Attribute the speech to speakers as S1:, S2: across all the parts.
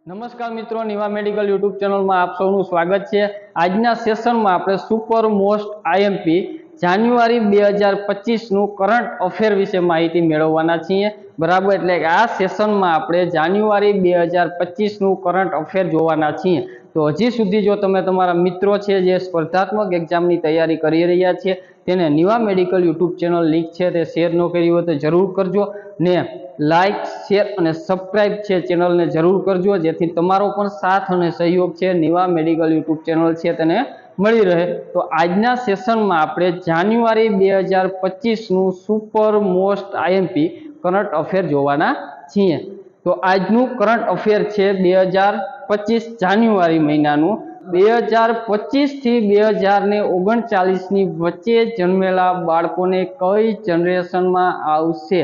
S1: नमस्कार मित्रों, निवा medical YouTube channel में आप सबनु स्वागत है। आजना सेशन में आपणे सुपर मोस्ट आईएमपी जान्युआरी 2025 नु करंट अफेर विषे माहिती मेळववाना छीए। बराबर, एटले आ सेशन में आपणे जान्युआरी 2025 नु करंट अफेर जोवाना छीए। तो हजी सुधी जो तमे तमारा मित्रों छे जे स्पर्धात्मक एक्जामनी तैयारी करी रह्या छे तेने निवा मेडिकल यूट्यूब चैनल लिंक छे ते शेर न करी हो तो जरूर करजो ने लाइक शेर और सब्सक्राइब है चैनल ने जरूर करजो, जेथी तमारो पण साथ और सहयोग है निवा मेडिकल यूट्यूब चैनल है तेने मळी रहे। तो आजना सेशन में आपणे जान्युआरी 2025 नु super most IMP current affair जोवाना छीए। तो आजनु करंट अफेर है 2025 जान्युआरी महीनानु 2025 थी 2039 ની વચ્ચે જન્મેલા બાળકોને કઈ જનરેશનમાં આવશે।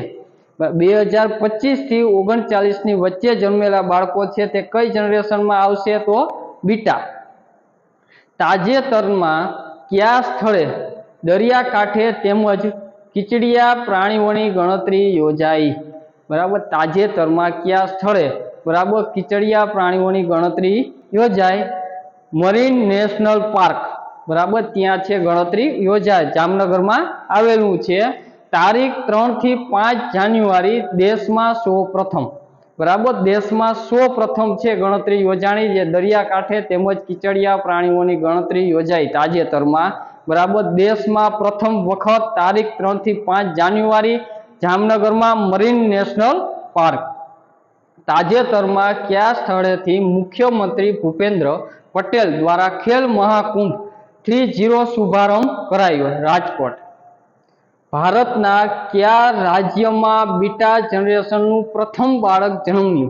S1: 2025 થી 39 ની વચ્ચે જન્મેલા બાળકો છે તે કઈ જનરેશનમાં આવશે તો બીટા। તાજેતરમાં કયા સ્થળે દરિયાકાંઠે તેમજ કીચડિયા પ્રાણીઓની ગણતરી યોજાઈ। બરાબર, તાજેતરમાં કયા સ્થળે બરાબર કીચડિયા પ્રાણીઓની ગણતરી યોજાઈ। મરીન નેશનલ પાર્ક बराबर त्या छे गणतरी योजाय, जामनगर में आवेलू छे। तारीख 3 થી 5 जान्युआरी देश में 100 प्रथम बराबर देश में 100 प्रथम छे गणतरी योजाणी जे दरियाकांठे तेमज कीचडिया प्राणीओनी गणतरी योजाई ताजेतर में। बराबर, देश में प्रथम वखत तारीख 3 થી 5 जान्युआरी जामनगर में मरीन नेशनल पार्क। ताजेतर में क्या स्थळेथी मुख्यमंत्री भूपेन्द्र पटेल द्वारा खेल महाकुंभ 3.0 शुभारंभ करायो। राजकोट। भारतना क्या राज्य में बीटा जनरेशन प्रथम बाळक जन्म्यु।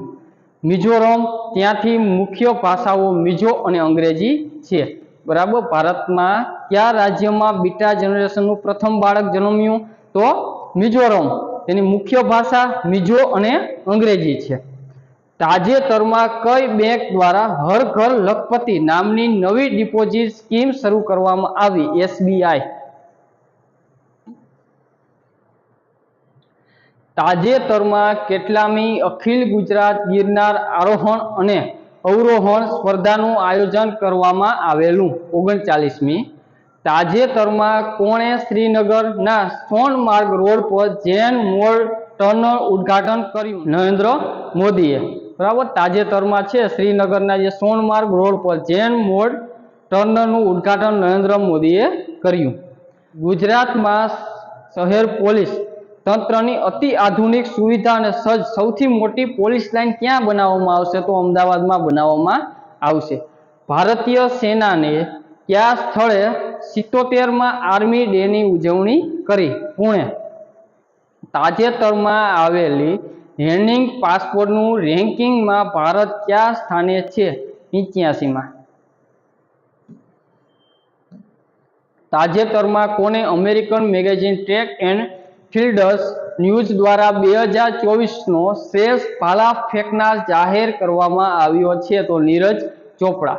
S1: मिजोरम। त्यांथी मुख्य भाषाओं मिजो और अंग्रेजी छे। बराबर, भारत में क्या राज्य में बीटा जनरेशन प्रथम बाळक जन्म्यु तो मिजोरम। तेनी मुख्य भाषा मिजो और अंग्रेजी छे। ताजेतर में कई बैंक द्वारा हर घर लखपति नामनी नवी डिपोजिट स्कीम शुरू करवामां आवी। एसबीआई। ताजेतर में केटलामी अखिल गुजरात गिरनार आरोहण और अवरोहण स्पर्धानुं आयोजन करवामां आवेलुं। 39मी। ताजेतर में कोणे श्रीनगर ना सोनमार्ग रोड पर जैन मोड़ टनल उद्घाटन कर्युं। नरेंद्र मोदीए। बराबर, ताजेतर में छे श्रीनगर जे सोनमार्ग रोड पर जैन मोड़ टनल उद्घाटन नरेंद्र मोदीए कर्युं। गुजरात में शहर पोलीस तंत्रनी अति आधुनिक सुविधा और सज्ज सौथी मोटी पोलीस लाइन क्या बनाववामां आवशे तो अमदावाद में बनाववामां आवशे। भारतीय सेना ने क्या स्थळे 77मा आर्मी डे नी उजवणी करी। पुणे। ताजेतर में आवेली हेनिंग पासपोर्ट रेंकिंग में भारत क्या स्थाने छे 85 में। ताजेतर में कोने American magazine track and fields news द्वारा 2024 नो श्रेष्ठ भाला फेंकनार जाहेर करवामां आव्यो छे तो नीरज चोपड़ा।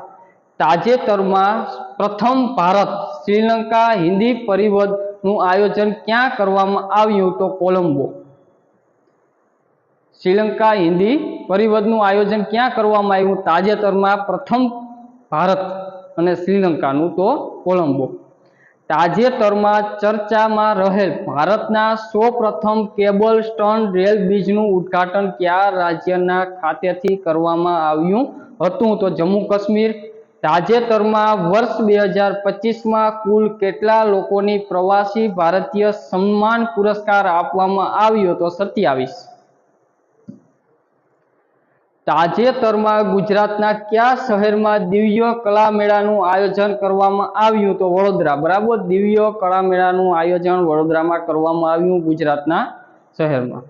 S1: ताजेतर में प्रथम भारत श्रीलंका हिंदी परिषद आयोजन क्या करवामां आव्युं तो कोलंबो। श्रीलंका हिंदी परिषद आयोजन क्या करवामां आव्युं ताजेतर में प्रथम भारत और श्रीलंका तो कोलंबो। ताजेतर में चर्चा में रहेल भारतना 100 प्रथम केबल स्टन रेल ब्रिजनु उद्घाटन क्या राज्यना खातेथी करवामां आव्युं हतुं तो जम्मू काश्मीर। ताजेतर में वर्ष 2025 में कुल केटला लोकोनी प्रवासी भारतीय सम्मान पुरस्कार आपवामां आव्यो तो 27। ताजेतर में गुजरातना क्या शहर में दिव्य कला मेळानुं आयोजन करवामां आव्युं तो वडोदरा। बराबर, दिव्य कला मेळानुं आयोजन वडोदरा में करवामां आव्युं गुजरातना शहर में।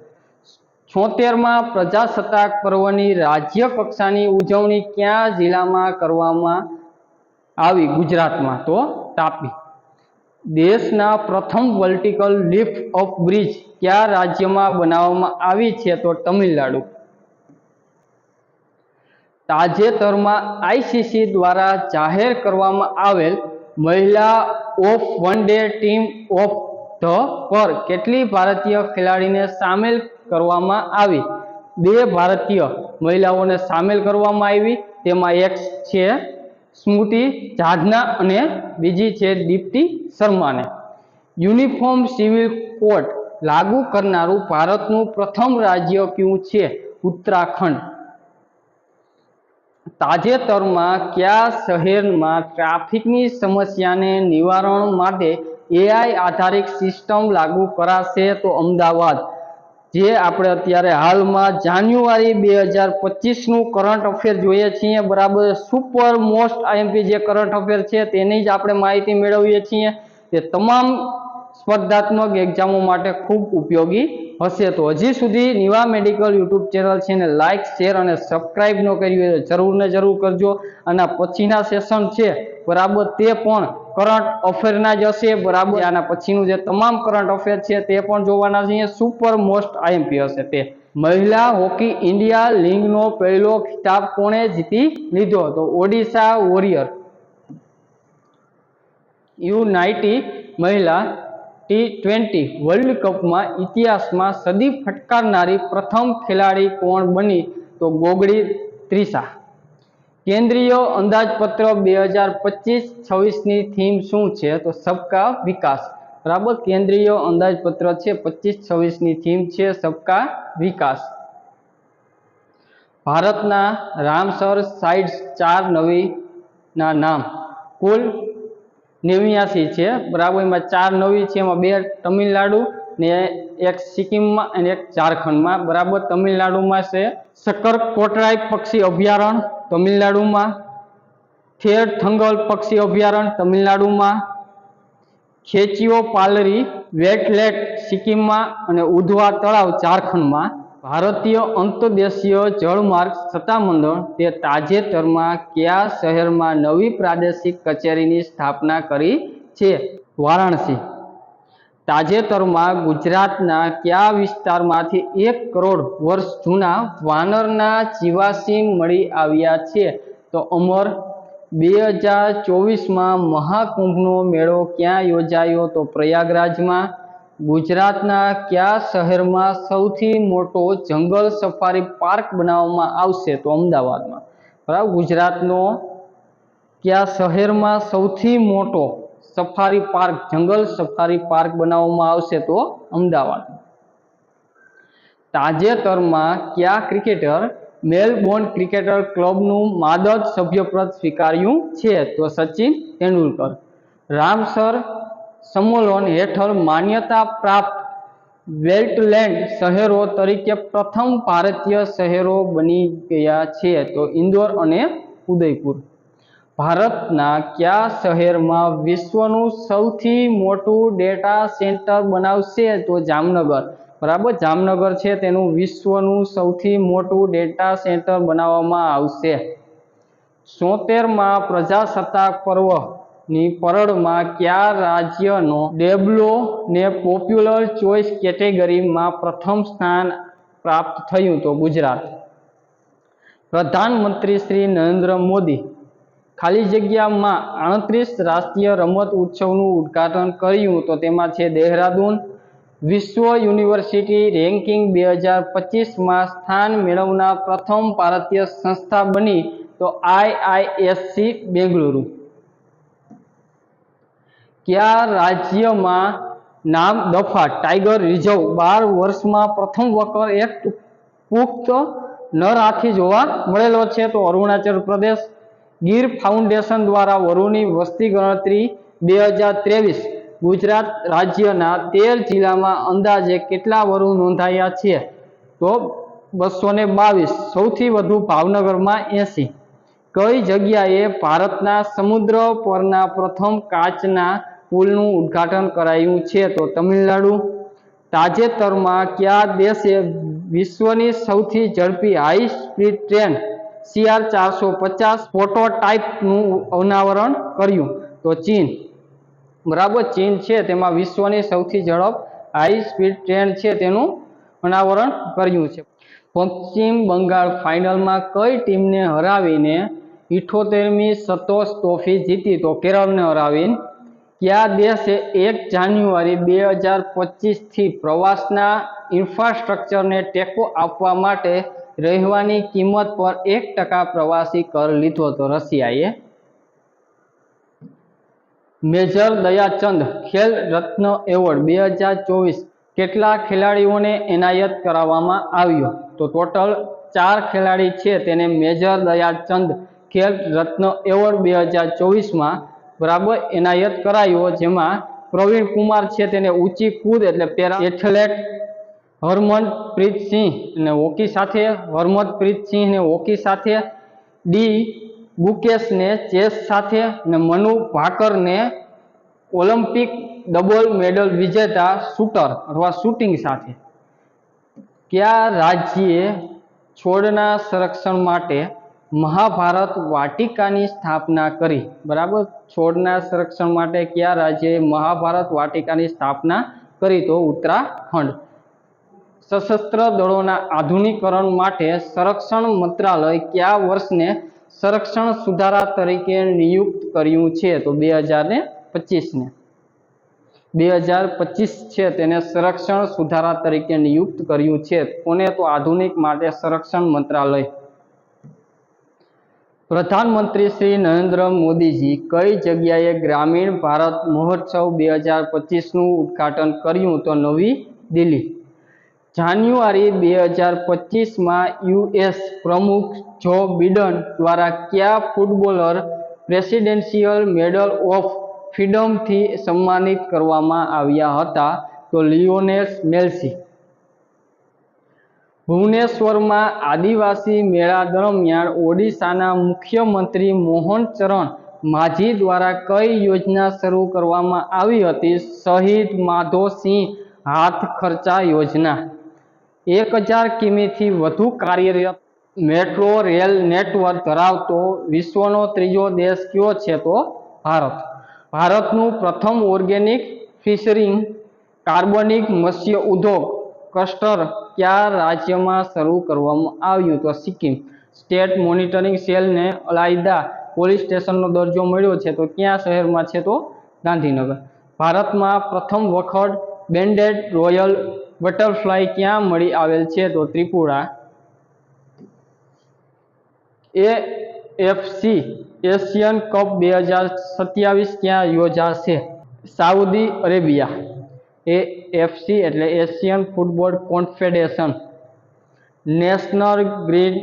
S1: 76मा प्रजासत्ताक पर्वनी राज्य कक्षानी उजवणी क्या जिला में करवामां आवी गुजरात में तो तापी। देशना प्रथम वर्टिकल लिफ्ट ऑफ ब्रिज क्या राज्य में बनाववामां आवी छे तो तमिलनाडु। ताजेतर में आईसीसी द्वारा जाहेर करवामां आवेल महिला ऑफ वनडे टीम ऑफ ध पर केटली भारतीय खिलाड़ी ने शामिल करवामां आवी 2 ભારતીય મહિલાઓને સામેલ કરવામાં આવી, તેમાં એક છે સ્મૃતિ જાધના અને બીજી છે દીપ્તિ શર્માને. યુનિફોર્મ સિવિલ કોડ લાગુ કરનારું ભારતનું પ્રથમ રાજ્ય કયું છે? ઉત્તરાખંડ. તાજેતરમાં કયા શહેરમાં ટ્રાફિકની સમસ્યાને નિવારણ માટે AI આધારિત સિસ્ટમ લાગુ કરાશે? તો અમદાવાદ. જે આપણે અત્યારે હાલમાં જાન્યુઆરી 2025 નું કરંટ અફેર જોઈએ છીએ, બરાબર. સુપર મોસ્ટ આઈએમપી જે કરંટ અફેર છે તેની જ આપણે માહિતી મેળવીએ છીએ. તે તમામ સ્પર્ધાત્મક એક્ઝામો માટે ખૂબ ઉપયોગી હશે. તો હજી સુધી નિવા મેડિકલ યુટ્યુબ ચેનલ છે ને લાઇક, શેર અને સબસ્ક્રાઇબ ન કરી હોય તો જરૂર ને જરૂર કરજો. અને પછીના સેશન છે, બરાબર, તે પણ કરંટ અફેરના જ હશે, બરાબર. આના પછીનું જે તમામ કરંટ અફેર છે તે પણ જોવાના છે. સુપર મોસ્ટ આઈએમપી હશે તે. મહિલા હોકી ઇન્ડિયા લીગનો પહેલો ખિતાબ કોણે જીતી લીધો? તો ઓડિશા વોરિયર. યુ-19 મહિલા T20 વર્લ્ડ કપમાં ઇતિહાસમાં સદી ફટકારનારી પ્રથમ ખેલાડી કોણ બની? તો ગોગડી ત્રિષા. કેન્દ્રીય અંદાજપત્ર 2025-26 ની થીમ શું છે? તો સબકા વિકાસ, બરાબર. કેન્દ્રીય અંદાજપત્ર છે 25-26 ની થીમ છે સબકા વિકાસ. ભારતના રામસર સાઇટ્સ 4 નવી ના નામ કુલ 89 છે, બરાબર. એમાં 4 નવી છે, એમાં 2 તમિલનાડુ ને એક સિક્કિમમાં અને એક ઝારખંડમાં, બરાબર. તમિલનાડુમાં છે શકરકોટરાય પક્ષી અભયારણ્ય તમિલનાડુમાં, થેર થંગલ પક્ષી અભયારણ્ય તમિલનાડુમાં, ખેચિયો પાલરી વેટલેટ સિક્કિમમાં અને ઉધવા તળાવ ઝારખંડમાં. ભારતીય અંતર્દેશીય જળમાર્ગ સત્તામંડળ તે તાજેતરમાં કયા શહેરમાં નવી પ્રાદેશિક કચેરીની સ્થાપના કરી છે? વારાણસી. તાજેતરમાં ગુજરાતના કયા વિસ્તારમાંથી 1 કરોડ વર્ષ જૂના વાનરના જીવાશ્મ મળી આવ્યા છે? તો અમર. 2024માં મહાકુંભનો મેળો ક્યાં યોજાયો? તો પ્રયાગરાજમાં. ગુજરાતના કયા શહેરમાં સૌથી મોટો જંગલ સફારી પાર્ક બનાવવામાં આવશે? તો અમદાવાદમાં, બરાબર. ગુજરાતનો કયા શહેરમાં સૌથી મોટો સફારી પાર્ક, જંગલ સફારી પાર્ક બનાવવામાં આવશે? તો અમદાવાદ. તાજેતરમાં કયા ક્રિકેટર મેલબોર્ન ક્રિકેટર ક્લબનું માદદ સભ્યપદ સ્વીકાર્યું છે? તો સચિન તેંડુલકર. રામસર સંમેલન હેઠળ માન્યતા પ્રાપ્ત વેટલેન્ડ શહેરો તરીકે પ્રથમ ભારતીય શહેરો બની ગયા છે? તો ઇન્દોર અને ઉદયપુર. ભારતના કયા શહેરમાં વિશ્વનું સૌથી મોટું ડેટા સેન્ટર બનાવશે? તો જામનગર, બરાબર. જામનગર છે તેનું વિશ્વનું સૌથી મોટું ડેટા સેન્ટર બનાવવામાં આવશે. 76માં પ્રજાસત્તાક પર્વની પરેડમાં કયા રાજ્યનો ડેબ્લો ને પોપ્યુલર ચોઇસ કેટેગરીમાં પ્રથમ સ્થાન પ્રાપ્ત થયું? તો ગુજરાત. પ્રધાનમંત્રી શ્રી નરેન્દ્ર મોદી ખાલી જગ્યામાં 38 રાષ્ટ્રીય રમત ઉત્સવનું ઉદ્ઘાટન કર્યું? તો તેમાં છે દહેરાદૂન. વિશ્વ યુનિવર્સિટી રેન્કિંગ 2025માં સ્થાન મેળવનાર પ્રથમ ભારતીય સંસ્થા બની? તો IISc બેંગલુરુ. કયા રાજ્યમાં નામદફા ટાઈગર રિઝર્વ 12 વર્ષમાં પ્રથમ વખત એક પુખ્ત નર હાથી જોવા મળેલો છે? તો અરુણાચલ પ્રદેશ. ગીર ફાઉન્ડેશન દ્વારા વરુની વસ્તી ગણતરી 2023 ગુજરાત રાજ્યના 13 જિલ્લામાં અંદાજે કેટલા વરુ નોંધાયા છે? તો 222. સૌથી વધુ ભાવનગરમાં 80. કઈ જગ્યાએ ભારતના સમુદ્ર પરના પ્રથમ કાચના પુલનું ઉદ્ઘાટન કરાયું છે? તો તમિલનાડુ. તાજેતરમાં કયા દેશે વિશ્વની સૌથી ઝડપી હાઈ સ્પીડ ટ્રેન CR450 પ્રોટોટાઇપનું અનાવરણ કર્યું? તો ચીન, બરાબર. ચીન છે તેમાં વિશ્વની સૌથી ઝડપ હાઈ સ્પીડ ટ્રેન છે તેનું અનાવરણ કર્યું છે. પશ્ચિમ બંગાળ ફાઇનલમાં કઈ ટીમને હરાવીને 78મી સંતોષ ટ્રોફી જીતી? તો કેરળને હરાવીને. કયા દેશે 1 જાન્યુઆરી 2025 થી પ્રવાસના ઇન્ફ્રાસ્ટ્રક્ચરને ટેકો આપવા માટે રહેવાની કિંમત પર 1% પ્રવાસી કર લીધો હતો? રશિયાએ. મેજર દયાચંદ ખેલ રત્ન એવોર્ડ 2024 કેટલા ખેલાડીઓને એનાયત કરાવવામાં આવ્યો? તો ટોટલ 4 ખેલાડી છે તેને મેજર દયાચંદ ખેલ રત્ન એવોર્ડ 2024 બરાબર એનાયત કરાયો, જેમાં પ્રવીણ કુમાર છે તેને ઊંચી કૂદ એટલે પેરા એથ્લેટ, હરમનપ્રીત સિંહ ને હોકી સાથે, હરમનપ્રીત સિંહ ને હોકી સાથે, ડી ગુકેશ ને ચેસ સાથે અને મનુ ભાકર ને ઓલિમ્પિક ડબલ મેડલ વિજેતા શૂટર અથવા શૂટિંગ સાથે. કયા રાજ્યે છોડના સંરક્ષણ માટે મહાભારત વાટિકાની સ્થાપના કરી? બરાબર, છોડના સંરક્ષણ માટે કયા રાજ્યએ મહાભારત વાટિકાની સ્થાપના કરી? તો ઉત્તરાખંડ. સશસ્ત્ર દળોના આધુનિકરણ માટે સંરક્ષણ મંત્રાલય કયા વર્ષને સંરક્ષણ સુધારા તરીકે નિયુક્ત કર્યું છે? તો 2025 ને. 2025 છે તેને સંરક્ષણ સુધારા તરીકે નિયુક્ત કર્યું છે. કોને? તો આધુનિક માટે સંરક્ષણ મંત્રાલય. પ્રધાનમંત્રી શ્રી નરેન્દ્ર મોદીજી કઈ જગ્યાએ ગ્રામીણ ભારત મહોત્સવ 2025નું ઉદ્ઘાટન કર્યું? તો નવી દિલ્હી. જાન્યુઆરી 2025 યુએસ પ્રમુખ જો બિડન દ્વારા કયા ફૂટબોલર પ્રેસિડેન્શિયલ મેડલ ઓફ ફ્રીડમથી સન્માનિત કરવામાં આવ્યા હતા? તો લિયોનેલ મેસી. ભુવનેશ્વરમાં આદિવાસી મેળા દરમિયાન ઓડિશાના મુખ્યમંત્રી મોહન ચરણ માઝી દ્વારા કઈ યોજના શરૂ કરવામાં આવી હતી? શહીદ માધો સિંહ હાથખર્ચા યોજના. 1000 કિમીથી વધુ કાર્યરત મેટ્રો રેલ નેટવર્ક ધરાવતો વિશ્વનો ત્રીજો દેશ કયો છે? તો ભારત. ભારતનું પ્રથમ ઓર્ગેનિક ફિશરીંગ કાર્બનિક મત્સ્ય ઉદ્યોગ ક્લસ્ટર કયા રાજ્યમાં શરૂ કરવામાં આવ્યું? તો સિક્કિમ. સ્ટેટ મોનિટરિંગ સેલને અલાયદા પોલીસ સ્ટેશનનો દરજ્જો મળ્યો છે તો કયા શહેરમાં છે? તો ગાંધીનગર. ભારતમાં પ્રથમ વખત બેન્ડેડ રોયલ બટરફ્લાય ક્યાં મળી આવેલ છે? તો ત્રિપુરા. એએફસી એશિયન કપ 2027 ક્યાં યોજાશે? Saudi Arabia. એએફસી એટલે Asian football confederation national green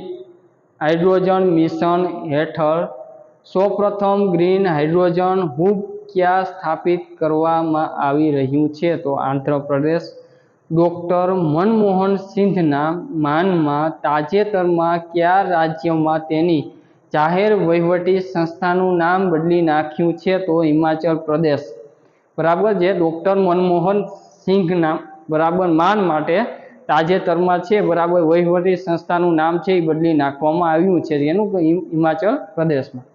S1: hydrogen mission હેઠળ સૌપ્રથમ ગ્રીન હાઇડ્રોજન હબ ક્યાં સ્થાપિત કરવામાં આવી રહ્યું છે? તો આંધ્રપ્રદેશ. ડોક્ટર મનમોહન સિંહના માનમાં તાજેતરમાં કયા રાજ્યમાં તેની જાહેર વહીવટી સંસ્થાનું નામ બદલી નાખ્યું છે? તો હિમાચલ પ્રદેશ. બરાબર, જે ડોક્ટર મનમોહન સિંહના બરાબર માન માટે તાજેતરમાં છે બરાબર વહીવટી સંસ્થાનું નામ છે એ બદલી નાખવામાં આવ્યું છે, એનું હિમાચલ પ્રદેશમાં.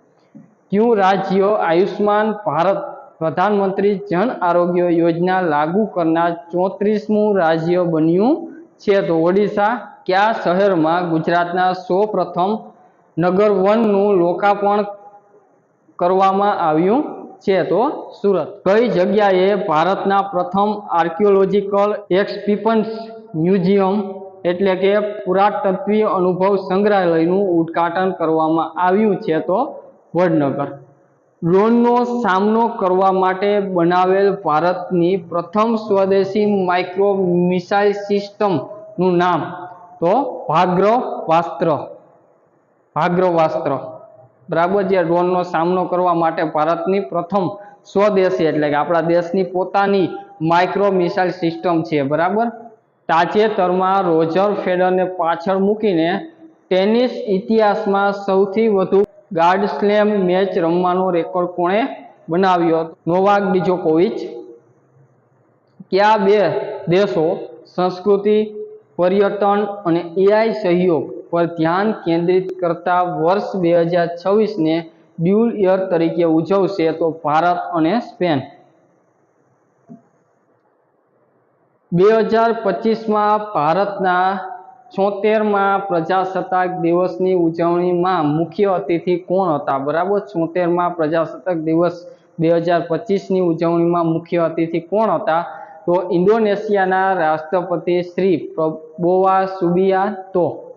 S1: કયું રાજ્ય આયુષ્માન ભારત પ્રધાનમંત્રી જન આરોગ્ય યોજના લાગુ કરનાર 34મું રાજ્ય બન્યું છે? તો ઓડિશા. કયા શહેરમાં ગુજરાતના સૌપ્રથમ નગર વનનું લોકાર્પણ કરવામાં આવ્યું છે? તો સુરત. કઈ જગ્યાએ ભારતના પ્રથમ આર્કિયોલોજીકલ એક્સપિશન્સ મ્યુઝિયમ એટલે કે પુરાતત્વીય અનુભવ સંગ્રહાલયનું ઉદ્ઘાટન કરવામાં આવ્યું છે? તો વડનગર. ડ્રોનનો સામનો કરવા માટે બનાવેલ ભારતની પ્રથમ સ્વદેશી માઇક્રો મિસાઇલ સિસ્ટમનું નામ? તો ભાર્ગવાસ્ત્ર. ભાર્ગવાસ્ત્ર. બરાબર, જે ડ્રોનનો સામનો કરવા માટે ભારતની પ્રથમ સ્વદેશી એટલે કે આપણા દેશની પોતાની માઇક્રો મિસાઇલ સિસ્ટમ છે. બરાબર. તાજેતરમાં રોજર ફેડરરને પાછળ મૂકીને ટેનિસ ઇતિહાસમાં સૌથી વધુ ગ્રાન્ડ સ્લેમ મેચ રમવાનો રેકોર્ડ કોણે બનાવ્યો? નોવાક જોકોવિચ. કયા બે દેશો સંસ્કૃતિ, પર્યટન અને એઆઈ સહયોગ પર ધ્યાન કેન્દ્રિત કરતા વર્ષ 2026ને ડ્યુલ યર તરીકે ઉજવશે? તો ભારત અને સ્પેન. 2025માં ભારતના 76મા પ્રજાસત્તાક દિવસની ઉજવણીમાં મુખ્ય અતિથિ કોણ હતા? બરાબર, 76મા પ્રજાસત્તાક દિવસ 2025ની ઉજવણીમાં મુખ્ય અતિથિ કોણ હતા? તો ઇન્ડોનેશિયાના રાષ્ટ્રપતિ શ્રી પ્રબોવો સુબિયાન્તો,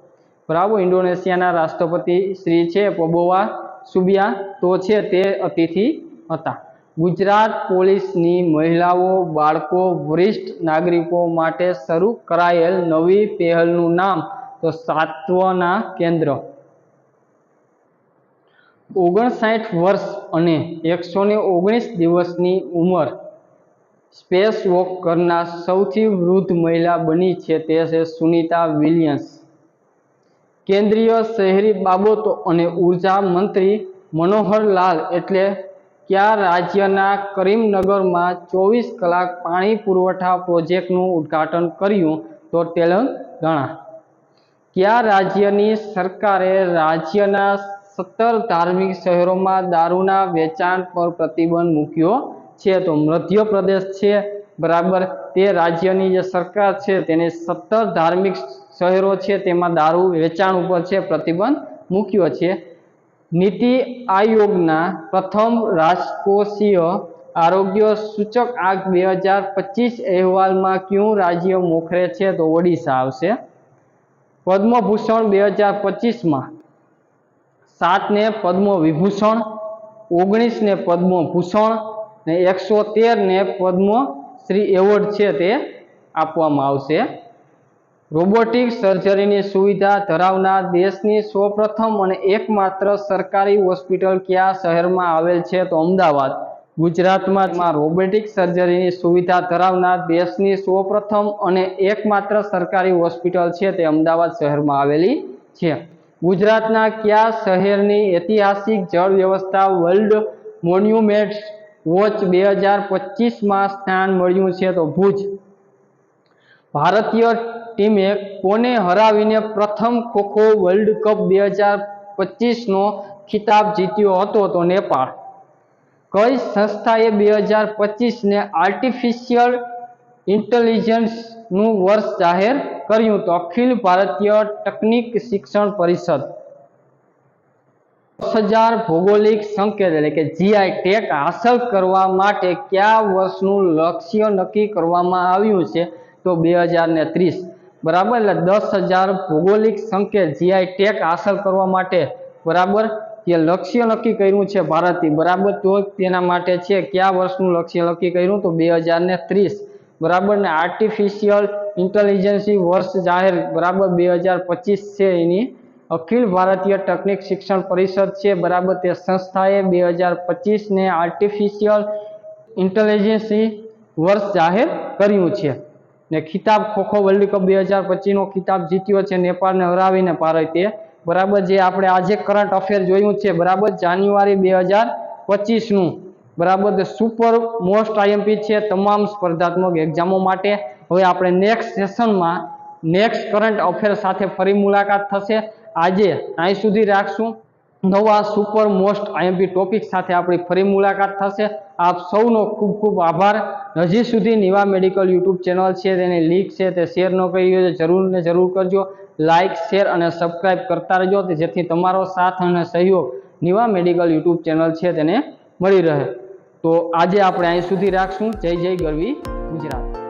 S1: બરાબર, ઇન્ડોનેશિયાના રાષ્ટ્રપતિ શ્રી છે પ્રબોવો સુબિયાન્તો છે તે અતિથિ હતા. ગુજરાત પોલીસની મહિલાઓ, બાળકો, વરિષ્ઠ નાગરિકો માટે શરૂ કરાયેલ નવી પહેલનું નામ? તો સાંત્વના કેન્દ્ર. 59 વર્ષ અને 119 દિવસની ઉંમર સ્પેસ વોક કરનાર સૌથી વૃદ્ધ મહિલા બની છે તે છે સુનીતા વિલિયમ્સ. કેન્દ્રીય શહેરી બાબતો અને ઉર્જા મંત્રી મનોહર લાલ એટલે કયા રાજ્યના કરીમનગરમાં 24 કલાક પાણી પુરવઠા પ્રોજેક્ટનું ઉદ્ઘાટન કર્યું? તો તેલંગાણા. કયા રાજ્યની સરકારે રાજ્યના 17 ધાર્મિક શહેરોમાં દારૂના વેચાણ પર પ્રતિબંધ મૂક્યો છે? તો મધ્યપ્રદેશ છે, બરાબર. તે રાજ્યની જે સરકાર છે તેની 17 ધાર્મિક શહેરો છે તેમાં દારૂ વેચાણ ઉપર છે પ્રતિબંધ મૂક્યો છે. નીતિ આયોગના પ્રથમ રાજકોષીય આરોગ્ય સૂચકાંક 2025 અહેવાલમાં કયું રાજ્ય મોખરે છે? તો ઓડિશા આવશે. પદ્મભૂષણ 2025માં 7 ને પદ્મ વિભૂષણ, 19 ને પદ્મભૂષણ ને 113 ને પદ્મશ્રી એવોર્ડ છે તે આપવામાં આવશે. રોબોટિક સર્જરીની સુવિધા ધરાવનાર દેશની સૌપ્રથમ અને એકમાત્ર સરકારી હોસ્પિટલ કયા શહેરમાં આવેલ છે? તો અમદાવાદ. ગુજરાતમાં રોબોટિક સર્જરીની સુવિધા ધરાવનાર દેશની સૌપ્રથમ અને એકમાત્ર સરકારી હોસ્પિટલ છે તે અમદાવાદ શહેરમાં આવેલી છે. ગુજરાતના કયા શહેરની ઐતિહાસિક જળ વ્યવસ્થા વર્લ્ડ મોન્યુમેન્ટ્સ વોચ 2025માં સ્થાન મળ્યું છે? તો ભુજ. ભારતીય ટીમે કોને હરાવીને પ્રથમ ખો-ખો વર્લ્ડ કપ 2025નો ખિતાબ જીત્યો હતો? તો નેપાળ. કઈ સંસ્થાએ 2025ને આર્ટિફિશિયલ ઇન્ટેલિજન્સનું વર્ષ જાહેર કર્યું? તો અખિલ ભારતીય તકનીક શિક્ષણ પરિષદ. 10,000 ભૌગોલિક સંકેત એટલે કે જીઆઈ ટેગ હાંસલ કરવા માટે કયા વર્ષનું લક્ષ્ય નક્કી કરવામાં આવ્યું છે? તો 2030, બરાબર. એટલે 10,000 ભૌગોલિક સંકેત જીઆઈ ટેગ હાંસલ કરવા માટે, બરાબર, જે લક્ષ્ય નક્કી કર્યું છે ભારતે, બરાબર. તો તેના માટે છે કયા વર્ષનું લક્ષ્ય નક્કી કર્યું? તો 2030, બરાબર. ને આર્ટિફિશિયલ ઇન્ટેલિજન્સ વર્ષ જાહેર, બરાબર, 2025 છે એની અખિલ ભારતીય તકનીક શિક્ષણ પરિષદ છે, બરાબર. તે સંસ્થાએ 2025ને આર્ટિફિશિયલ ઇન્ટેલિજન્સ વર્ષ જાહેર કર્યું છે. ને ખિતાબ ખો-ખો વર્લ્ડ કપ 2025નો ખિતાબ જીત્યો છે નેપાળને હરાવીને ભારતે, બરાબર. જે આપણે આજે કરંટ અફેર જોયું છે, બરાબર, જાન્યુઆરી 2025નું, બરાબર. તે સુપર મોસ્ટ આઈએમપી છે તમામ સ્પર્ધાત્મક એક્ઝામો માટે. હવે આપણે નેક્સ્ટ સેશનમાં નેક્સ્ટ કરંટ અફેર સાથે ફરી મુલાકાત થશે. આજે અહીં સુધી રાખશું. નવા સુપર મોસ્ટ આઈએમપી ટોપિક સાથે આપણી ફરી મુલાકાત થશે. આપ સૌનો ખૂબ ખૂબ આભાર. હજી સુધી નિવા મેડિકલ યુટ્યુબ ચેનલ છે તેની લિંક છે તે શેર ન કરી હોય તો જરૂર ને જરૂર કરજો. લાઇક, શેર અને સબસ્ક્રાઇબ કરતા રહેજો જેથી તમારો સાથ અને સહયોગ નિવા મેડિકલ યુટ્યુબ ચેનલ છે તેને મળી રહે. તો આજે આપણે અહીં સુધી રાખશું. જય જય ગરવી ગુજરાત.